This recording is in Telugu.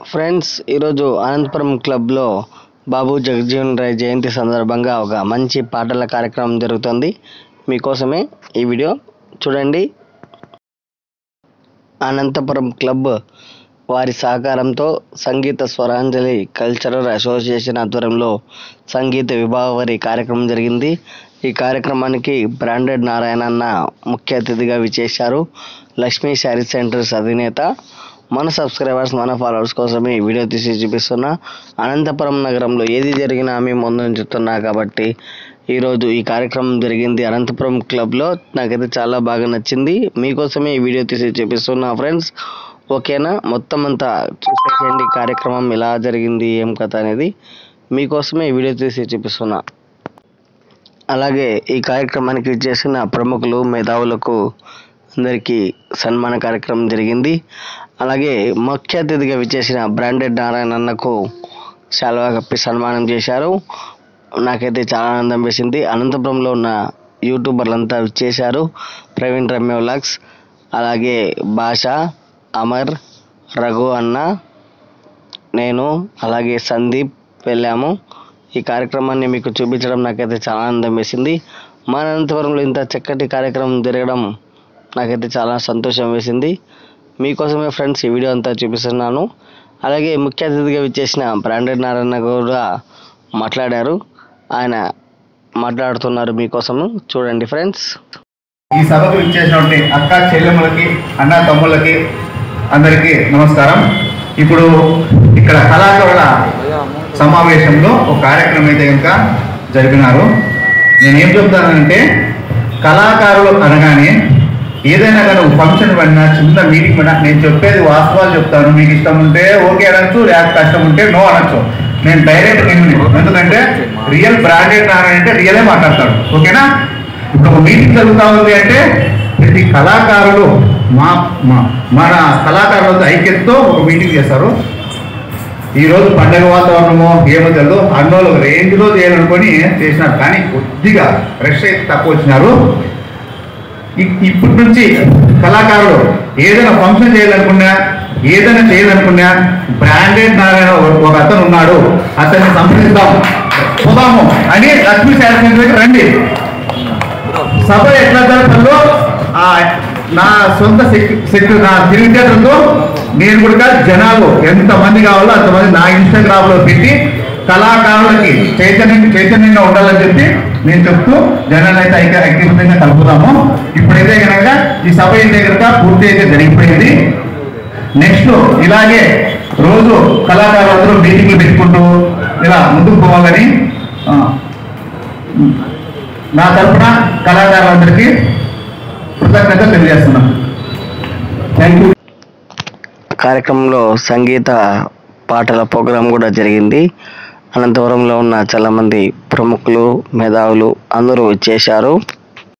ఫ్రెండ్స్, ఈరోజు అనంతపురం క్లబ్లో బాబు జగజ్జీవన్ రాయ్ జయంతి సందర్భంగా ఒక మంచి పాటల కార్యక్రమం జరుగుతుంది. మీకోసమే ఈ వీడియో చూడండి. అనంతపురం క్లబ్ వారి సహకారంతో సంగీత స్వరాంజలి కల్చరల్ అసోసియేషన్ ఆధ్వర్యంలో సంగీత విభావరి కార్యక్రమం జరిగింది. ఈ కార్యక్రమానికి బ్రాండెడ్ నారాయణన్న ముఖ్య అతిథిగా విచ్చేశారు. లక్ష్మీ శారీ సెంటర్స్ అధినేత. మన సబ్స్క్రైబర్స్, మన ఫాలోవర్స్ కోసమే ఈ వీడియో తీసి చూపిస్తున్నా. అనంతపురం నగరంలో ఏది జరిగినా మేము ముందుంచుతున్నా కాబట్టి ఈరోజు ఈ కార్యక్రమం జరిగింది అనంతపురం క్లబ్లో. నాకైతే చాలా బాగా నచ్చింది. మీకోసమే ఈ వీడియో తీసి చూపిస్తున్నా ఫ్రెండ్స్. ఓకేనా? మొత్తం అంతా చూసేయండి కార్యక్రమం ఎలా జరిగింది, ఏం కథ అనేది. మీకోసమే ఈ వీడియో తీసి చూపిస్తున్నా. అలాగే ఈ కార్యక్రమానికి చేసిన ప్రముఖులు, మేధావులకు అందరికీ సన్మాన కార్యక్రమం జరిగింది. అలాగే ముఖ్య అతిథిగా విచ్చేసిన బ్రాండెడ్ నారాయణన్నకు శాలువా కప్పి సన్మానం చేశారు. నాకైతే చాలా ఆనందం వేసింది. అనంతపురంలో ఉన్న యూట్యూబర్లంతా విచ్చేశారు. ప్రవీణ్ రమ్య వ్లాగ్స్, అలాగే భాష, అమర్, రఘు అన్న, నేను, అలాగే సందీప్ వెళ్ళాము. ఈ కార్యక్రమాన్ని మీకు చూపించడం నాకైతే చాలా ఆనందం వేసింది. మా అనంతపురంలో ఇంత చక్కటి కార్యక్రమం జరగడం నాకైతే చాలా సంతోషం వేసింది. మీకోసమే ఫ్రెండ్స్ ఈ వీడియో అంతా చూపిస్తున్నాను. అలాగే ముఖ్య అతిథిగా విచ్చేసిన బ్రాండెడ్ నారాయణ కూడా మాట్లాడారు. ఆయన మాట్లాడుతున్నారు మీకోసము, చూడండి ఫ్రెండ్స్. ఈ సభకు విచ్చేసినటువంటి అక్క చెల్లెమ్మలకి, అన్న తమ్ముళ్ళకి అందరికీ నమస్కారం. ఇప్పుడు ఇక్కడ కళాకారుల సమావేశంలో ఒక కార్యక్రమం అయితే కనుక జరిపినారు. నేనేం చెప్తానంటే, కళాకారులు అనగానే ఏదైనా కానీ ఒక ఫంక్షన్ పడినా, చిన్న మీటింగ్ పడినా, నేను చెప్పేది వాస్తవాలు చెప్తాను. మీకు ఇష్టం ఉంటే ఓకే అనొచ్చు, లేక కష్టం ఉంటే నో అనొచ్చు. నేను డైరెక్ట్ ఎందుకంటే రియల్ బ్రాండెడ్ నారాయణ అంటే రియలే మాట్లాడతాడు. ఓకేనా? ఇప్పుడు ఒక మీటింగ్ జరుగుతూ ఉంది అంటే ప్రతి కళాకారులు మన కళాకారులతో ఐక్యతతో ఒక మీటింగ్ చేస్తారు. ఈరోజు పండగ వాతావరణమో ఏమో తెలియదు, అన్నోళ్ళు రేంజ్లో చేయాలనుకొని చేసినారు. కానీ కొద్దిగా రష్ అయితే తక్కువ వచ్చినారు. ఇప్పటి నుంచి కళాకారులు ఏదైనా ఫంక్షన్ చేయాలనుకున్నా, ఏదైనా చేయాలనుకున్నా, బ్రాండెడ్ నారాయణ ఒక అతను ఉన్నాడు, అతన్ని సంప్రదిద్దాం, పోదాము అని లక్ష్మీ శారీ సెంటర్కి రండి. సభ ఎట్లా జరగడంలో నా సొంత శక్తి, నా తెలివితేటలతో నేను కూడా జనాలు ఎంతమంది కావాలో అంతమంది నా ఇన్స్టాగ్రామ్లో పెట్టి కళాకారులకి చైతన్యంగా ఉండాలని చెప్పి నేను చెప్తూ జనాలు అయితే ఐక్యంగా కలుపుతాము. ఇప్పుడైతే కనుక ఈ సభ అయితే కనుక పూర్తి అయితే జరిగిపోయింది. నెక్స్ట్ ఇలాగే రోజు కళాకారులందరూ మీటింగ్లు పెట్టుకుంటూ ఇలా ముందుకు పోవాలని నా తరఫున కళాకారులందరికీ కృతజ్ఞత తెలియజేస్తున్నాను. Thank you. కార్యక్రమంలో సంగీత పాటల ప్రోగ్రాం కూడా జరిగింది. అనంతపురంలో ఉన్న చాలామంది ప్రముఖులు, మేధావులు అందరూ వచ్చేశారు.